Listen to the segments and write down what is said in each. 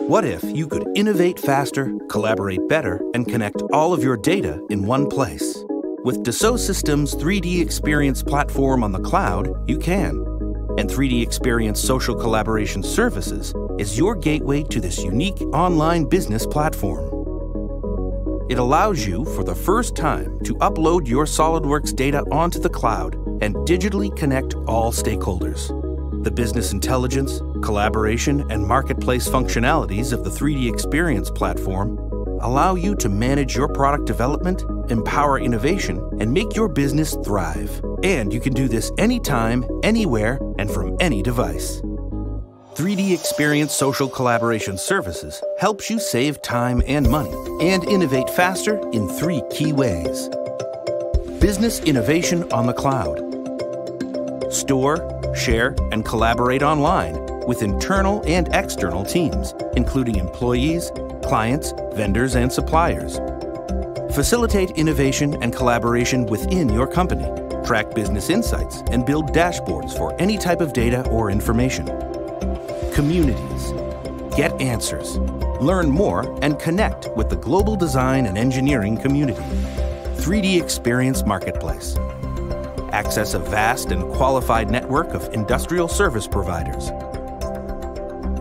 What if you could innovate faster, collaborate better, and connect all of your data in one place? With Dassault Systèmes' 3D Experience platform on the cloud, you can. And 3D Experience Social Collaboration Services is your gateway to this unique online business platform. It allows you, for the first time, to upload your SolidWorks data onto the cloud and digitally connect all stakeholders. The business intelligence, collaboration, and marketplace functionalities of the 3D Experience platform allow you to manage your product development, empower innovation, and make your business thrive. And you can do this anytime, anywhere, and from any device. 3D Experience Social Collaboration Services helps you save time and money and innovate faster in 3 key ways. Business innovation on the cloud. Store, share, and collaborate online with internal and external teams, including employees, clients, vendors, and suppliers. Facilitate innovation and collaboration within your company. Track business insights and build dashboards for any type of data or information. Communities. Get answers. Learn more and connect with the global design and engineering community. 3D Experience Marketplace. Access a vast and qualified network of industrial service providers.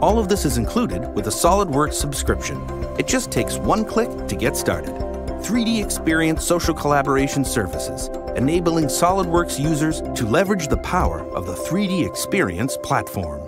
All of this is included with a SolidWorks subscription. It just takes one click to get started. 3D Experience Social Collaboration Services, enabling SolidWorks users to leverage the power of the 3D Experience platform.